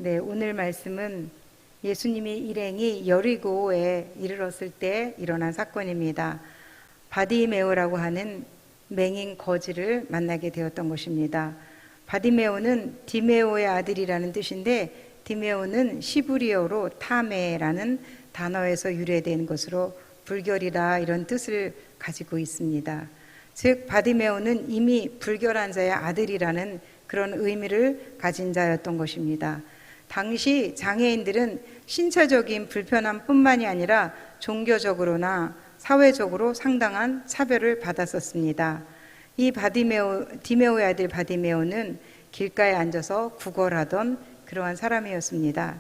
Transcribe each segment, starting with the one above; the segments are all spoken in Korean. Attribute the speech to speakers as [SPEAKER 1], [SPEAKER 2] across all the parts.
[SPEAKER 1] 네, 오늘 말씀은 예수님이 일행이 여리고에 이르렀을 때 일어난 사건입니다. 바디메오라고 하는 맹인 거지를 만나게 되었던 것입니다. 바디메오는 디메오의 아들이라는 뜻인데, 디메오는 시브리어로 타메라는 단어에서 유래된 것으로 불결이라 이런 뜻을 가지고 있습니다. 즉 바디메오는 이미 불결한 자의 아들이라는 그런 의미를 가진 자였던 것입니다. 당시 장애인들은 신체적인 불편함뿐만이 아니라 종교적으로나 사회적으로 상당한 차별을 받았었습니다. 이 디메오의 아들 바디메오는 길가에 앉아서 구걸하던 그러한 사람이었습니다.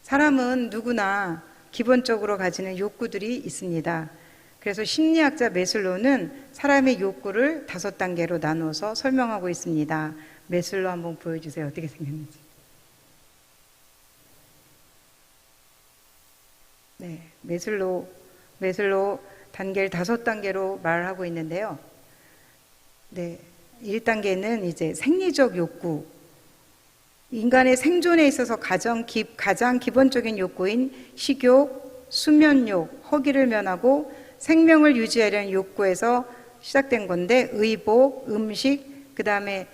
[SPEAKER 1] 사람은 누구나 기본적으로 가지는 욕구들이 있습니다. 그래서 심리학자 메슬로는 사람의 욕구를 5단계로 나누어서 설명하고 있습니다. 메슬로 한번 보여주세요. 어떻게 생겼는지. 네, 메슬로 단계를 5단계로 말하고 있는데요. 네, 1단계는 이제 생리적 욕구. 인간의 생존에 있어서 가장 기본적인 욕구인 식욕, 수면욕, 허기를 면하고 생명을 유지하려는 욕구에서 시작된 건데, 의복, 음식, 그 다음에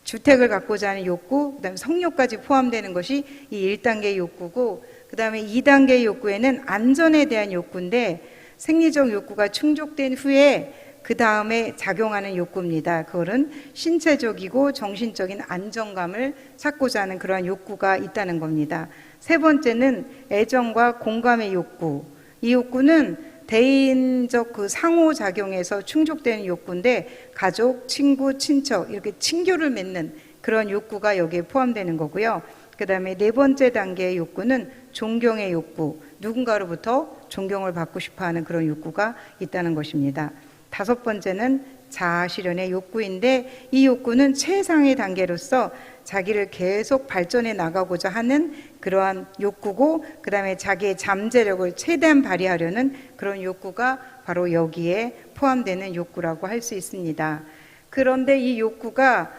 [SPEAKER 1] 주택을 갖고자 하는 욕구, 그 다음에 성욕까지 포함되는 것이 이 1단계 욕구고, 그 다음에 2단계 욕구에는 안전에 대한 욕구인데, 생리적 욕구가 충족된 후에 그 다음에 작용하는 욕구입니다. 그거는 신체적이고 정신적인 안정감을 찾고자 하는 그러한 욕구가 있다는 겁니다. 3번째는 애정과 공감의 욕구. 이 욕구는 대인적 그 상호작용에서 충족되는 욕구인데, 가족, 친구, 친척 이렇게 친교를 맺는 그런 욕구가 여기에 포함되는 거고요. 그 다음에 4번째 단계의 욕구는 존경의 욕구. 누군가로부터 존경을 받고 싶어하는 그런 욕구가 있다는 것입니다. 5번째는 자아실현의 욕구인데, 이 욕구는 최상의 단계로서 자기를 계속 발전해 나가고자 하는 그러한 욕구고, 그 다음에 자기의 잠재력을 최대한 발휘하려는 그런 욕구가 바로 여기에 포함되는 욕구라고 할 수 있습니다. 그런데 이 욕구가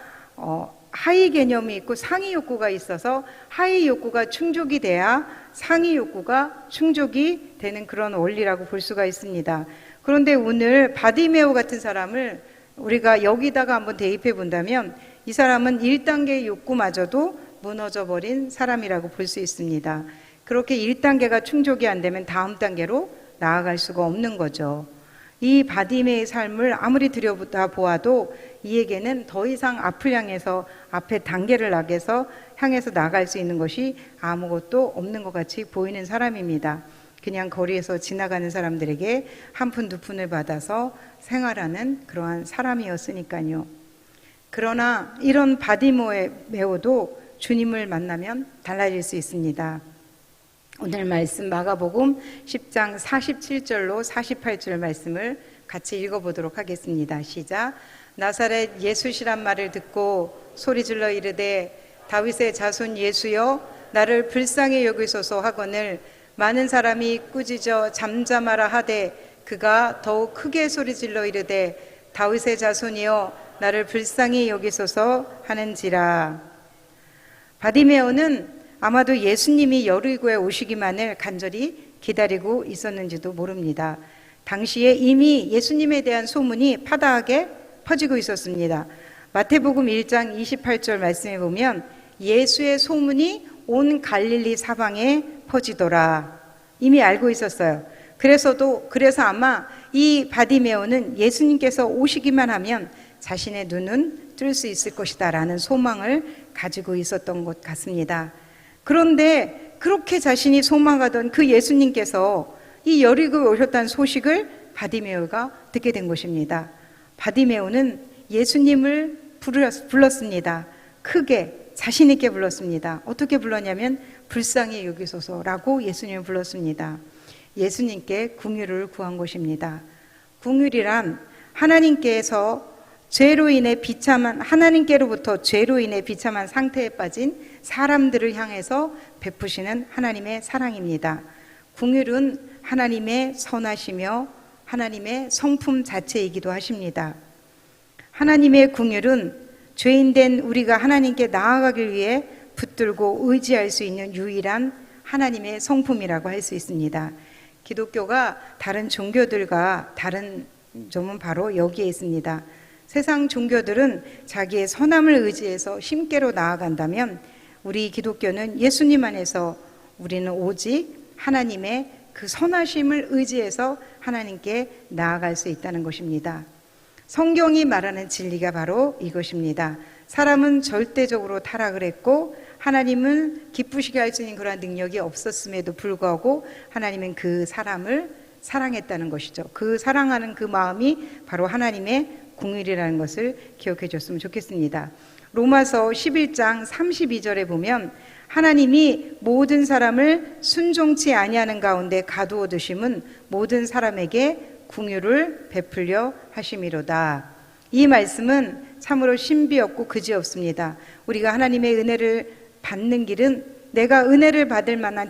[SPEAKER 1] 하위 개념이 있고 상위 욕구가 있어서, 하위 욕구가 충족이 돼야 상위 욕구가 충족이 되는 그런 원리라고 볼 수가 있습니다. 그런데 오늘 바디메오 같은 사람을 우리가 여기다가 한번 대입해 본다면, 이 사람은 1단계 욕구마저도 무너져 버린 사람이라고 볼 수 있습니다. 그렇게 1단계가 충족이 안 되면 다음 단계로 나아갈 수가 없는 거죠. 이 바디메오의 삶을 아무리 들여다보아도 이에게는 더 이상 앞을 향해서, 앞에 단계를 향해서 나갈 수 있는 것이 아무것도 없는 것 같이 보이는 사람입니다. 그냥 거리에서 지나가는 사람들에게 한 푼 두 푼을 받아서 생활하는 그러한 사람이었으니까요. 그러나 이런 바디메오도 주님을 만나면 달라질 수 있습니다. 오늘 말씀 마가복음 10장 47절로 48절 말씀을 같이 읽어보도록 하겠습니다. 시작. 나사렛 예수시란 말을 듣고 소리질러 이르되 다윗의 자손 예수여 나를 불쌍히 여기소서 하거늘 많은 사람이 꾸짖어 잠잠하라 하되 그가 더욱 크게 소리질러 이르되 다윗의 자손이여 나를 불쌍히 여기소서 하는지라. 바디메오는 아마도 예수님이 여리고에 오시기만을 간절히 기다리고 있었는지도 모릅니다. 당시에 이미 예수님에 대한 소문이 파다하게 퍼지고 있었습니다. 마태복음 1장 28절 말씀에 보면 예수의 소문이 온 갈릴리 사방에 퍼지더라. 이미 알고 있었어요. 그래서 아마 이 바디메오는 예수님께서 오시기만 하면 자신의 눈은 뜰 수 있을 것이다 라는 소망을 가지고 있었던 것 같습니다. 그런데 그렇게 자신이 소망하던 그 예수님께서 이 여리고에 오셨다는 소식을 바디메오가 듣게 된 것입니다. 바디메오는 예수님을 불렀습니다. 크게 자신 있게 불렀습니다. 어떻게 불렀냐면 불쌍히 여기소서라고 예수님을 불렀습니다. 예수님께 긍휼을 구한 것입니다. 긍휼이란 하나님께로부터 죄로 인해 비참한 상태에 빠진 사람들을 향해서 베푸시는 하나님의 사랑입니다. 긍휼은 하나님의 선하시며 하나님의 성품 자체이기도 하십니다. 하나님의 긍휼은 죄인된 우리가 하나님께 나아가길 위해 붙들고 의지할 수 있는 유일한 하나님의 성품이라고 할 수 있습니다. 기독교가 다른 종교들과 다른 점은 바로 여기에 있습니다. 세상 종교들은 자기의 선함을 의지해서 힘께로 나아간다면 우리 기독교는 예수님 안에서 우리는 오직 하나님의 그 선하심을 의지해서 하나님께 나아갈 수 있다는 것입니다. 성경이 말하는 진리가 바로 이것입니다. 사람은 절대적으로 타락을 했고 하나님은 기쁘시게 할 수 있는 그러한 능력이 없었음에도 불구하고 하나님은 그 사람을 사랑했다는 것이죠. 그 사랑하는 그 마음이 바로 하나님의 공의라는 것을 기억해 줬으면 좋겠습니다. 로마서 11장 32절에 보면 하나님이 모든 사람을 순종치 아니하는 가운데 가두어 두심은 모든 사람에게 긍휼을 베풀려 하심이로다. 이 말씀은 참으로 신비없고 그지없습니다. 우리가 하나님의 은혜를 받는 길은 내가 은혜를 받을 만한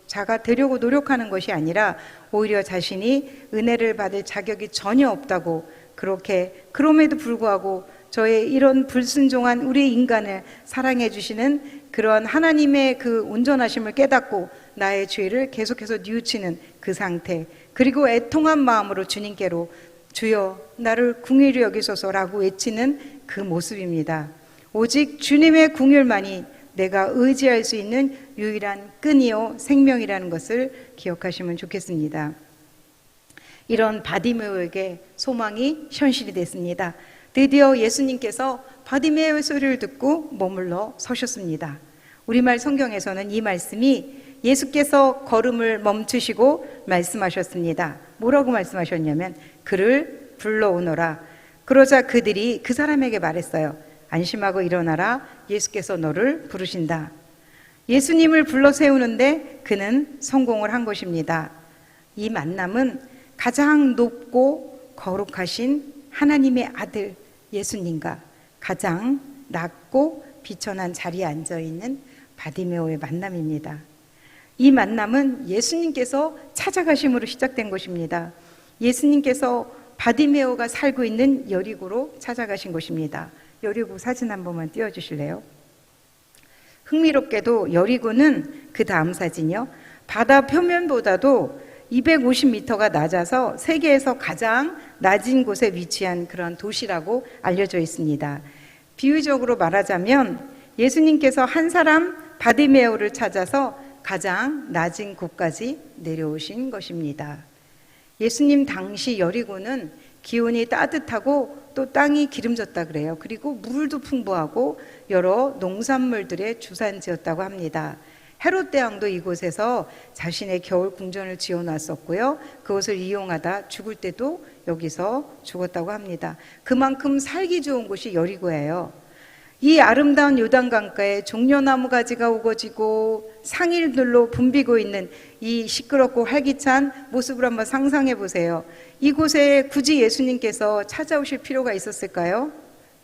[SPEAKER 1] 자가 되려고 노력하는 것이 아니라 오히려 자신이 은혜를 받을 자격이 전혀 없다고, 그렇게 그럼에도 불구하고 저의 이런 불순종한 우리 인간을 사랑해 주시는 그런 하나님의 그 온전하심을 깨닫고 나의 죄를 계속해서 뉘우치는 그 상태, 그리고 애통한 마음으로 주님께로 주여 나를 긍휼히 여기소서라고 외치는 그 모습입니다. 오직 주님의 긍휼만이 내가 의지할 수 있는 유일한 끈이요 생명이라는 것을 기억하시면 좋겠습니다. 이런 바디메오에게 소망이 현실이 됐습니다. 드디어 예수님께서 바디메오의 소리를 듣고 머물러 서셨습니다. 우리말 성경에서는 이 말씀이 예수께서 걸음을 멈추시고 말씀하셨습니다. 뭐라고 말씀하셨냐면 그를 불러오너라. 그러자 그들이 그 사람에게 말했어요. 안심하고 일어나라. 예수께서 너를 부르신다. 예수님을 불러 세우는데 그는 성공을 한 것입니다. 이 만남은 가장 높고 거룩하신 하나님의 아들 예수님과 가장 낮고 비천한 자리에 앉아있는 바디메오의 만남입니다. 이 만남은 예수님께서 찾아가심으로 시작된 것입니다. 예수님께서 바디메오가 살고 있는 여리고로 찾아가신 것입니다. 여리고 사진 한 번만 띄워주실래요? 흥미롭게도 여리고는 그 다음 사진이요. 바다 표면보다도 250m가 낮아서 세계에서 가장 낮은 곳에 위치한 그런 도시라고 알려져 있습니다. 비유적으로 말하자면 예수님께서 한 사람 바디메오를 찾아서 가장 낮은 곳까지 내려오신 것입니다. 예수님 당시 여리고는 기온이 따뜻하고 또 땅이 기름졌다 그래요. 그리고 물도 풍부하고 여러 농산물들의 주산지였다고 합니다. 헤롯 대왕도 이곳에서 자신의 겨울 궁전을 지어놨었고요. 그것을 이용하다 죽을 때도 여기서 죽었다고 합니다. 그만큼 살기 좋은 곳이 여리고예요. 이 아름다운 요단강가에 종려나무 가지가 우거지고 상일들로 붐비고 있는 이 시끄럽고 활기찬 모습을 한번 상상해 보세요. 이곳에 굳이 예수님께서 찾아오실 필요가 있었을까요?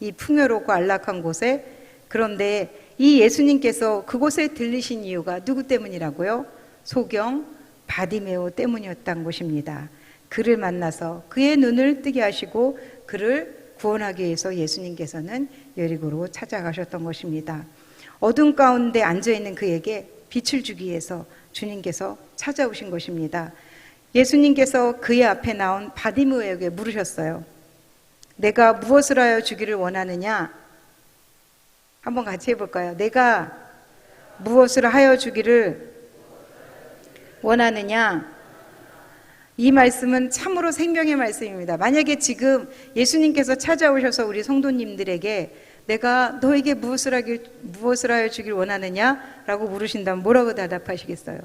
[SPEAKER 1] 이 풍요롭고 안락한 곳에. 그런데 이 예수님께서 그곳에 들리신 이유가 누구 때문이라고요? 소경 바디메오 때문이었던 것입니다. 그를 만나서 그의 눈을 뜨게 하시고 그를 구원하기 위해서 예수님께서는 여리고로 찾아가셨던 것입니다. 어둠 가운데 앉아있는 그에게 빛을 주기 위해서 주님께서 찾아오신 것입니다. 예수님께서 그의 앞에 나온 바디메오에게 물으셨어요. 내가 무엇을 하여 주기를 원하느냐? 한번 같이 해볼까요? 내가 무엇을 하여 주기를 원하느냐? 이 말씀은 참으로 생명의 말씀입니다. 만약에 지금 예수님께서 찾아오셔서 우리 성도님들에게 내가 너에게 무엇을 하여 주길 원하느냐? 라고 물으신다면 뭐라고 대답하시겠어요?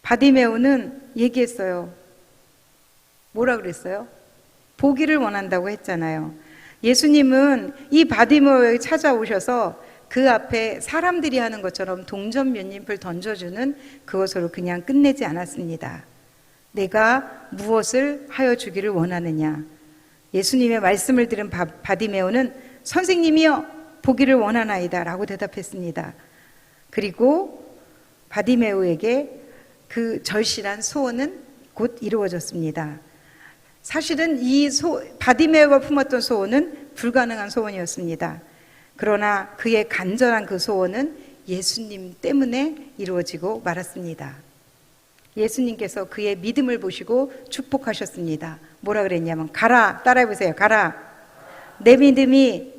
[SPEAKER 1] 바디메오는 얘기했어요. 뭐라 그랬어요? 보기를 원한다고 했잖아요. 예수님은 이 바디메오에 찾아오셔서 그 앞에 사람들이 하는 것처럼 동전 몇 잎을 던져주는 그것으로 그냥 끝내지 않았습니다. 내가 무엇을 하여 주기를 원하느냐? 예수님의 말씀을 들은 바디메오는 선생님이여 보기를 원하나이다 라고 대답했습니다. 그리고 바디메오에게 그 절실한 소원은 곧 이루어졌습니다. 사실은 이 바디메오가 품었던 소원은 불가능한 소원이었습니다. 그러나 그의 간절한 그 소원은 예수님 때문에 이루어지고 말았습니다. 예수님께서 그의 믿음을 보시고 축복하셨습니다. 뭐라 그랬냐면 가라, 따라해 보세요. 가라. 내 믿음이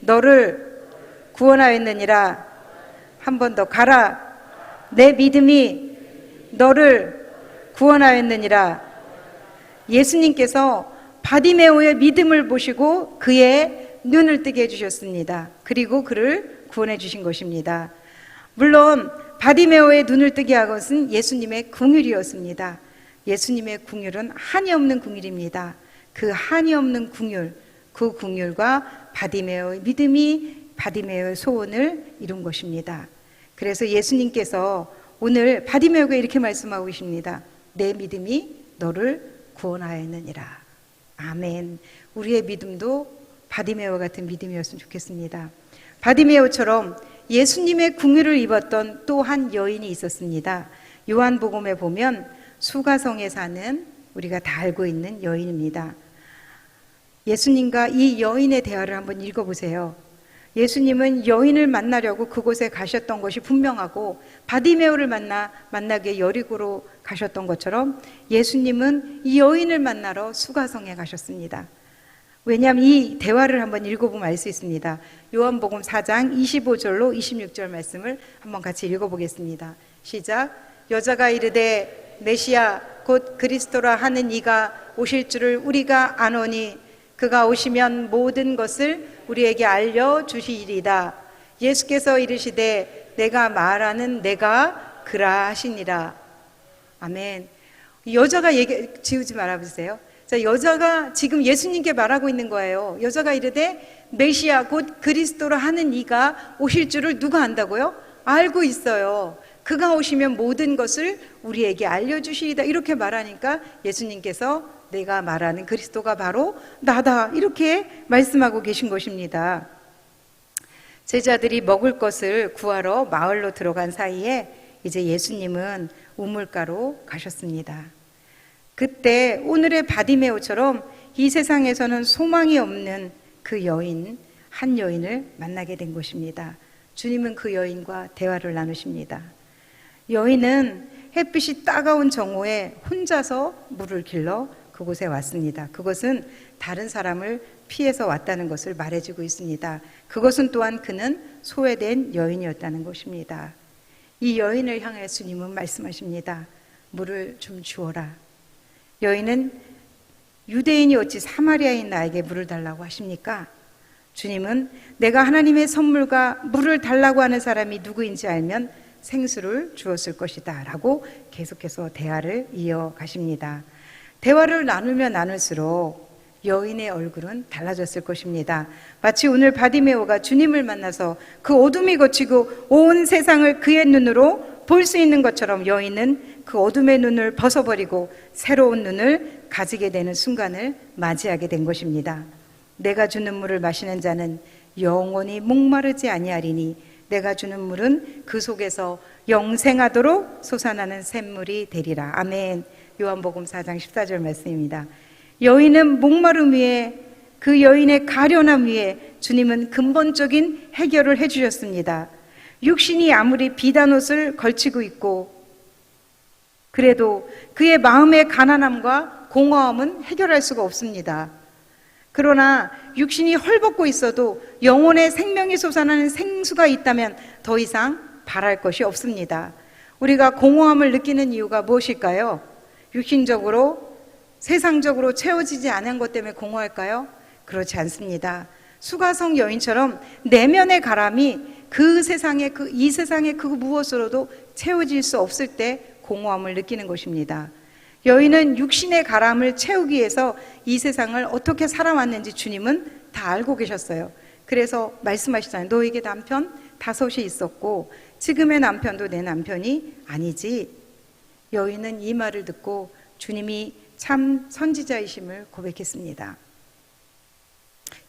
[SPEAKER 1] 너를 구원하였느니라. 한 번 더 가라. 내 믿음이 너를 구원하였느니라. 예수님께서 바디메오의 믿음을 보시고 그의 눈을 뜨게 해주셨습니다. 그리고 그를 구원해 주신 것입니다. 물론 바디메오의 눈을 뜨게 한 것은 예수님의 긍휼이었습니다. 예수님의 긍휼은 한이 없는 긍휼입니다. 그 한이 없는 긍휼, 그 긍휼과 바디메오의 믿음이 바디메오의 소원을 이룬 것입니다. 그래서 예수님께서 오늘 바디메오에게 이렇게 말씀하고 계십니다. 내 믿음이 너를 구원하였느니라. 아멘. 우리의 믿음도 바디메오와 같은 믿음이었으면 좋겠습니다. 바디메오처럼 예수님의 긍휼을 입었던 또 한 여인이 있었습니다. 요한복음에 보면 수가성에 사는 우리가 다 알고 있는 여인입니다. 예수님과 이 여인의 대화를 한번 읽어보세요. 예수님은 여인을 만나려고 그곳에 가셨던 것이 분명하고 바디메오를 만나기 위해 여리고로 가셨던 것처럼 예수님은 이 여인을 만나러 수가성에 가셨습니다. 왜냐하면 이 대화를 한번 읽어보면 알 수 있습니다. 요한복음 4장 25절로 26절 말씀을 한번 같이 읽어보겠습니다. 시작. 여자가 이르되 메시아 곧 그리스도라 하는 이가 오실 줄을 우리가 아노니 그가 오시면 모든 것을 우리에게 알려주시리이다. 예수께서 이르시되 내가 말하는 내가 그라 하시니라. 아멘. 여자가 지우지 말아보세요. 자, 여자가 지금 예수님께 말하고 있는 거예요. 여자가 이르되 메시아 곧 그리스도라 하는 이가 오실 줄을 누가 안다고요? 알고 있어요. 그가 오시면 모든 것을 우리에게 알려주시리다. 이렇게 말하니까 예수님께서 내가 말하는 그리스도가 바로 나다. 이렇게 말씀하고 계신 것입니다. 제자들이 먹을 것을 구하러 마을로 들어간 사이에 이제 예수님은 우물가로 가셨습니다. 그때 오늘의 바디메오처럼 이 세상에서는 소망이 없는 그 여인, 한 여인을 만나게 된 것입니다. 주님은 그 여인과 대화를 나누십니다. 여인은 햇빛이 따가운 정오에 혼자서 물을 길러 그곳에 왔습니다. 그것은 다른 사람을 피해서 왔다는 것을 말해주고 있습니다. 그것은 또한 그는 소외된 여인이었다는 것입니다. 이 여인을 향해 주님은 말씀하십니다. 물을 좀 주어라. 여인은 유대인이 어찌 사마리아인 나에게 물을 달라고 하십니까? 주님은 내가 하나님의 선물과 물을 달라고 하는 사람이 누구인지 알면 생수를 주었을 것이다 라고 계속해서 대화를 이어가십니다. 대화를 나누면 나눌수록 여인의 얼굴은 달라졌을 것입니다. 마치 오늘 바디메오가 주님을 만나서 그 어둠이 거치고 온 세상을 그의 눈으로 볼 수 있는 것처럼 여인은 그 어둠의 눈을 벗어버리고 새로운 눈을 가지게 되는 순간을 맞이하게 된 것입니다. 내가 주는 물을 마시는 자는 영원히 목마르지 아니하리니 내가 주는 물은 그 속에서 영생하도록 솟아나는 샘물이 되리라. 아멘. 요한복음 4장 14절 말씀입니다. 여인은 목마름 위에 그 여인의 가련함 위에 주님은 근본적인 해결을 해주셨습니다. 육신이 아무리 비단 옷을 걸치고 있고 그래도 그의 마음의 가난함과 공허함은 해결할 수가 없습니다. 그러나 육신이 헐벗고 있어도 영혼의 생명이 솟아나는 생수가 있다면 더 이상 바랄 것이 없습니다. 우리가 공허함을 느끼는 이유가 무엇일까요? 육신적으로, 세상적으로 채워지지 않은 것 때문에 공허할까요? 그렇지 않습니다. 수가성 여인처럼 내면의 가람이 이 세상의 그 무엇으로도 채워질 수 없을 때 공허함을 느끼는 것입니다. 여인은 육신의 가람을 채우기 위해서 이 세상을 어떻게 살아왔는지 주님은 다 알고 계셨어요. 그래서 말씀하시잖아요. 너에게 남편 5이 있었고 지금의 남편도 내 남편이 아니지. 여인은 이 말을 듣고 주님이 참 선지자이심을 고백했습니다.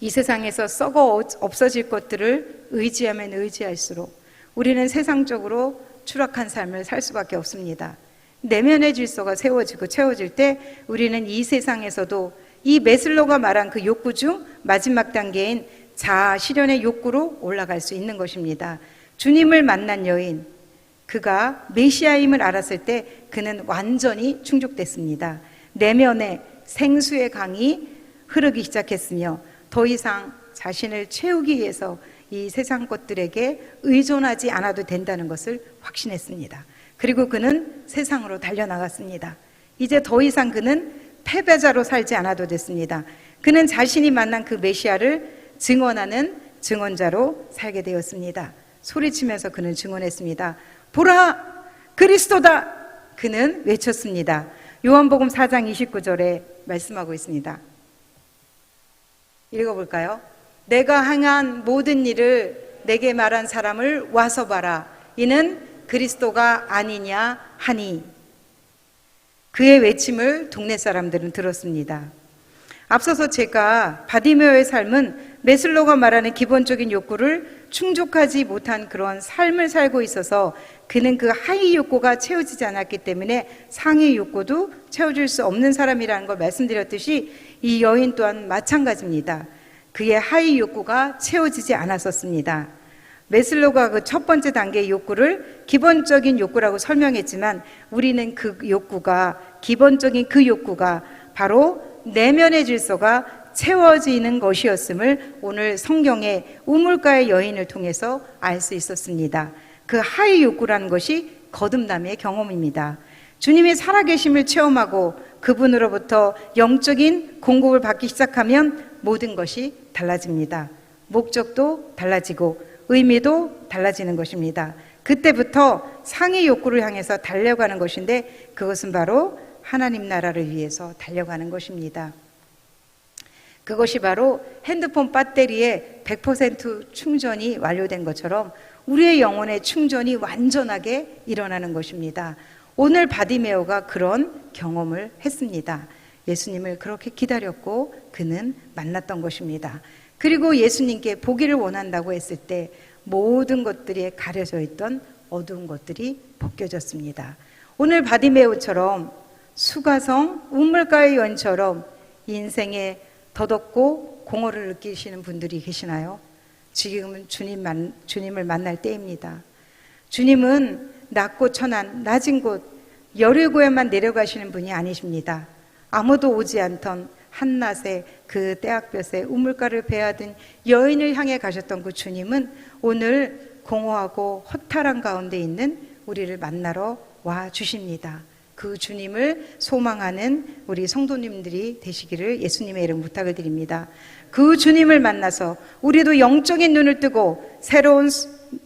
[SPEAKER 1] 이 세상에서 썩어 없어질 것들을 의지하면 의지할수록 우리는 세상적으로 추락한 삶을 살 수밖에 없습니다. 내면의 질서가 세워지고 채워질 때 우리는 이 세상에서도 이 메슬로가 말한 그 욕구 중 마지막 단계인 자아 실현의 욕구로 올라갈 수 있는 것입니다. 주님을 만난 여인, 그가 메시아임을 알았을 때 그는 완전히 충족됐습니다. 내면에 생수의 강이 흐르기 시작했으며 더 이상 자신을 채우기 위해서 이 세상 것들에게 의존하지 않아도 된다는 것을 확신했습니다. 그리고 그는 세상으로 달려나갔습니다. 이제 더 이상 그는 패배자로 살지 않아도 됐습니다. 그는 자신이 만난 그 메시아를 증언하는 증언자로 살게 되었습니다. 소리치면서 그는 증언했습니다. 보라! 그리스도다! 그는 외쳤습니다. 요한복음 4장 29절에 말씀하고 있습니다. 읽어볼까요? 내가 행한 모든 일을 내게 말한 사람을 와서 봐라. 이는 그리스도가 아니냐 하니. 그의 외침을 동네 사람들은 들었습니다. 앞서서 제가 바디메오의 삶은 메슬로가 말하는 기본적인 욕구를 충족하지 못한 그런 삶을 살고 있어서 그는 그 하위 욕구가 채워지지 않았기 때문에 상위 욕구도 채워줄 수 없는 사람이라는 걸 말씀드렸듯이 이 여인 또한 마찬가지입니다. 그의 하위 욕구가 채워지지 않았었습니다. 메슬로가 그 첫 번째 단계의 욕구를 기본적인 욕구라고 설명했지만 우리는 그 욕구가, 기본적인 그 욕구가 바로 내면의 질서가 채워지는 것이었음을 오늘 성경의 우물가의 여인을 통해서 알 수 있었습니다. 그 하위 욕구라는 것이 거듭남의 경험입니다. 주님의 살아계심을 체험하고 그분으로부터 영적인 공급을 받기 시작하면 모든 것이 달라집니다. 목적도 달라지고 의미도 달라지는 것입니다. 그때부터 상위 욕구를 향해서 달려가는 것인데 그것은 바로 하나님 나라를 위해서 달려가는 것입니다. 그것이 바로 핸드폰 배터리의 100% 충전이 완료된 것처럼 우리의 영혼의 충전이 완전하게 일어나는 것입니다. 오늘 바디메오가 그런 경험을 했습니다. 예수님을 그렇게 기다렸고 그는 만났던 것입니다. 그리고 예수님께 보기를 원한다고 했을 때 모든 것들이 가려져 있던 어두운 것들이 벗겨졌습니다. 오늘 바디메오처럼 수가성 우물가의 여인처럼 인생에 덧없고 공허를 느끼시는 분들이 계시나요? 지금은 주님을 만날 때입니다. 주님은 낮고 천한 낮은 곳 여리고에만 내려가시는 분이 아니십니다. 아무도 오지 않던 한낮에 그 떼약볕에 우물가를 배하던 여인을 향해 가셨던 그 주님은 오늘 공허하고 허탈한 가운데 있는 우리를 만나러 와 주십니다. 그 주님을 소망하는 우리 성도님들이 되시기를 예수님의 이름 부탁을 드립니다. 그 주님을 만나서 우리도 영적인 눈을 뜨고 새로운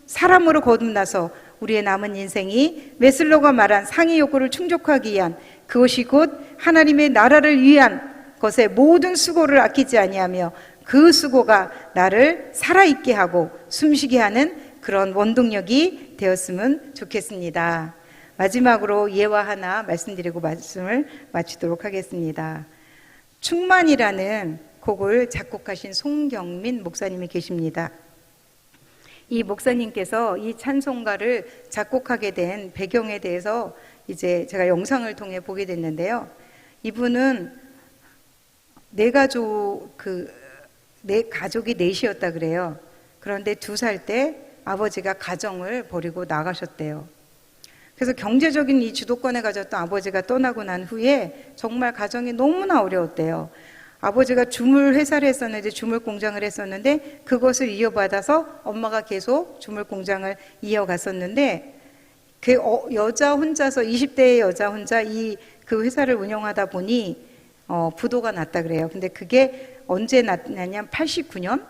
[SPEAKER 1] 사람으로 거듭나서 우리의 남은 인생이 메슬로가 말한 상위 욕구를 충족하기 위한 그것이 곧 하나님의 나라를 위한 것에 모든 수고를 아끼지 아니하며 그 수고가 나를 살아있게 하고 숨쉬게 하는 그런 원동력이 되었으면 좋겠습니다. 마지막으로 예화 하나 말씀드리고 말씀을 마치도록 하겠습니다. 충만이라는 곡을 작곡하신 송경민 목사님이 계십니다. 이 목사님께서 이 찬송가를 작곡하게 된 배경에 대해서 이제 제가 영상을 통해 보게 됐는데요. 이분은 내 가족이 넷이었다 그래요. 그런데 2살 때 아버지가 가정을 버리고 나가셨대요. 그래서 경제적인 이 주도권을 가졌던 아버지가 떠나고 난 후에 정말 가정이 너무나 어려웠대요. 아버지가 주물 회사를 했었는데, 주물 공장을 했었는데 그것을 이어받아서 엄마가 계속 주물 공장을 이어갔었는데 그 여자 혼자서 20대의 여자 혼자 그 회사를 운영하다 보니 부도가 났다 그래요. 근데 그게 언제 났냐면 89년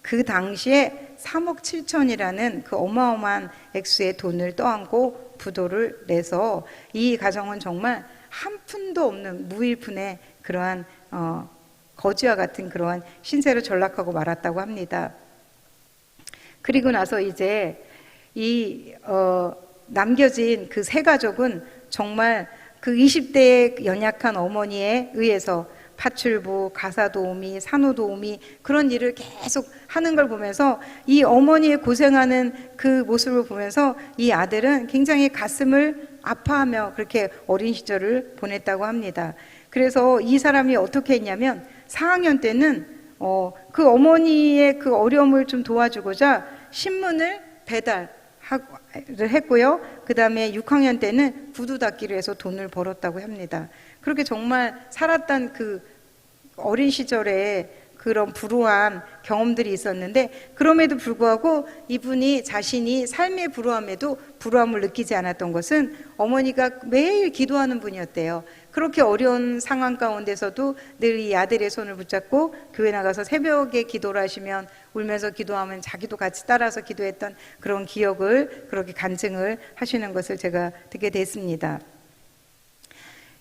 [SPEAKER 1] 그 당시에 3억 7천이라는 그 어마어마한 액수의 돈을 떠안고 부도를 내서 이 가정은 정말 한 푼도 없는 무일푼의 그러한 거지와 같은 그러한 신세로 전락하고 말았다고 합니다. 그리고 나서 이제 남겨진 그 세 가족은 정말 그 20대의 연약한 어머니에 의해서 파출부, 가사도우미, 산후도우미 그런 일을 계속 하는 걸 보면서 이 어머니의 고생하는 그 모습을 보면서 이 아들은 굉장히 가슴을 아파하며 그렇게 어린 시절을 보냈다고 합니다. 그래서 이 사람이 어떻게 했냐면 4학년 때는 그 어머니의 그 어려움을 좀 도와주고자 신문을 배달을 했고요. 그 다음에 6학년 때는 구두 닦기로 해서 돈을 벌었다고 합니다. 그렇게 정말 살았던 그 어린 시절에 그런 불우한 경험들이 있었는데, 그럼에도 불구하고 이분이 자신이 삶의 불우함에도 불우함을 느끼지 않았던 것은 어머니가 매일 기도하는 분이었대요. 그렇게 어려운 상황 가운데서도 늘 이 아들의 손을 붙잡고 교회 나가서 새벽에 기도를 하시면 울면서 기도하면 자기도 같이 따라서 기도했던 그런 기억을, 그렇게 간증을 하시는 것을 제가 듣게 됐습니다.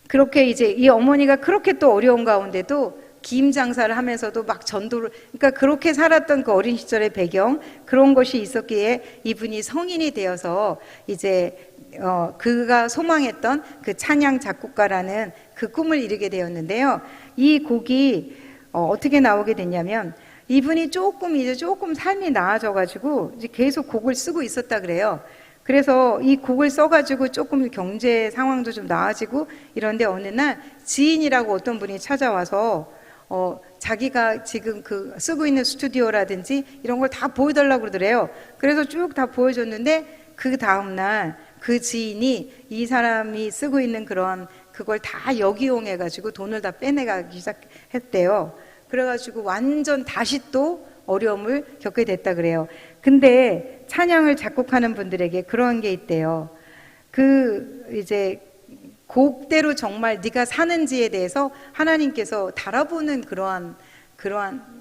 [SPEAKER 1] 그렇게 이제 이 어머니가 그렇게 또 어려운 가운데도 김 장사를 하면서도 막 전도를, 그러니까 그렇게 살았던 그 어린 시절의 배경, 그런 것이 있었기에 이분이 성인이 되어서 이제 그가 소망했던 그 찬양 작곡가라는 그 꿈을 이루게 되었는데요. 이 곡이 어떻게 나오게 됐냐면, 이분이 조금 삶이 나아져가지고 이제 계속 곡을 쓰고 있었다 그래요. 그래서 이 곡을 써가지고 조금 경제 상황도 좀 나아지고 이런데, 어느 날 지인이라고 어떤 분이 찾아와서 자기가 지금 그 쓰고 있는 스튜디오라든지 이런 걸 다 보여달라고 그러더래요. 그래서 쭉 다 보여줬는데, 그 다음날 그 지인이 이 사람이 쓰고 있는 그걸 다 역이용해가지고 돈을 다 빼내가기 시작했대요. 그래가지고 완전 다시 또 어려움을 겪게 됐다 그래요. 근데 찬양을 작곡하는 분들에게 그런 게 있대요. 이제 곡대로 정말 네가 사는지에 대해서 하나님께서 달아보는 그러한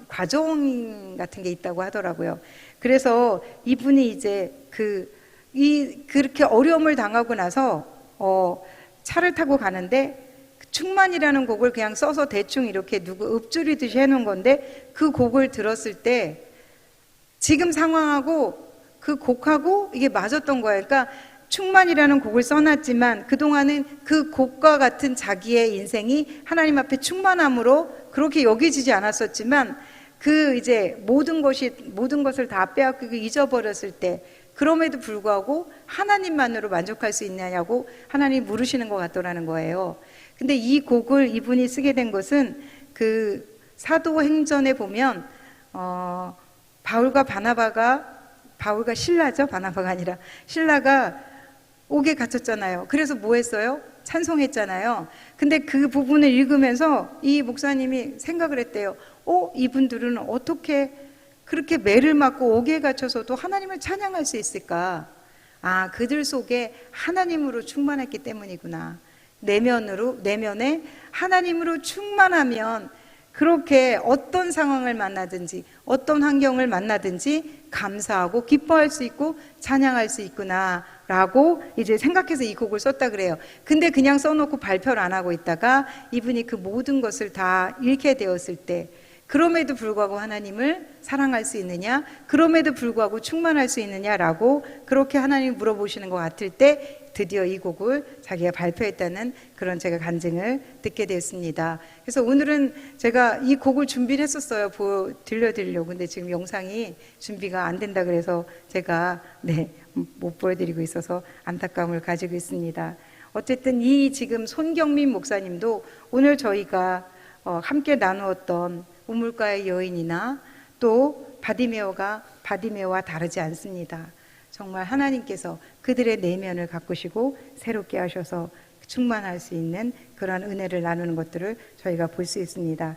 [SPEAKER 1] 과정 같은 게 있다고 하더라고요. 그래서 이분이 이제 그렇게 어려움을 당하고 나서 차를 타고 가는데, 충만이라는 곡을 그냥 써서 대충 이렇게 누구 읊조리듯이 해놓은 건데, 그 곡을 들었을 때 지금 상황하고 그 곡하고 이게 맞았던 거예요. 그러니까 충만이라는 곡을 써놨지만 그동안은 그 곡과 같은 자기의 인생이 하나님 앞에 충만함으로 그렇게 여겨지지 않았었지만, 이제 모든 것을 다 빼앗기고 잊어버렸을 때, 그럼에도 불구하고 하나님만으로 만족할 수 있느냐고 하나님 물으시는 것 같더라는 거예요. 근데 이 곡을 이분이 쓰게 된 것은 그 사도행전에 보면 바울과 신라죠. 바나바가 아니라 신라가 옥에 갇혔잖아요. 그래서 뭐 했어요? 찬송했잖아요. 근데 그 부분을 읽으면서 이 목사님이 생각을 했대요. 이분들은 어떻게 그렇게 매를 맞고 옥에 갇혀서도 하나님을 찬양할 수 있을까? 그들 속에 하나님으로 충만했기 때문이구나. 내면에 하나님으로 충만하면 그렇게 어떤 상황을 만나든지 어떤 환경을 만나든지 감사하고 기뻐할 수 있고 찬양할 수 있구나 라고 이제 생각해서 이 곡을 썼다 그래요. 근데 그냥 써놓고 발표를 안 하고 있다가 이분이 그 모든 것을 다 잃게 되었을 때, 그럼에도 불구하고 하나님을 사랑할 수 있느냐, 그럼에도 불구하고 충만할 수 있느냐라고 그렇게 하나님 물어보시는 것 같을 때 드디어 이 곡을 자기가 발표했다는 그런 제가 간증을 듣게 되었습니다. 그래서 오늘은 제가 이 곡을 준비를 했었어요. 들려드리려고. 근데 지금 영상이 준비가 안 된다 그래서 제가 못 보여드리고 있어서 안타까움을 가지고 있습니다. 어쨌든 이 지금 손경민 목사님도 오늘 저희가 함께 나누었던 우물가의 여인이나 또 바디메오와 다르지 않습니다. 정말 하나님께서 그들의 내면을 가꾸시고 새롭게 하셔서 충만할 수 있는 그런 은혜를 나누는 것들을 저희가 볼 수 있습니다.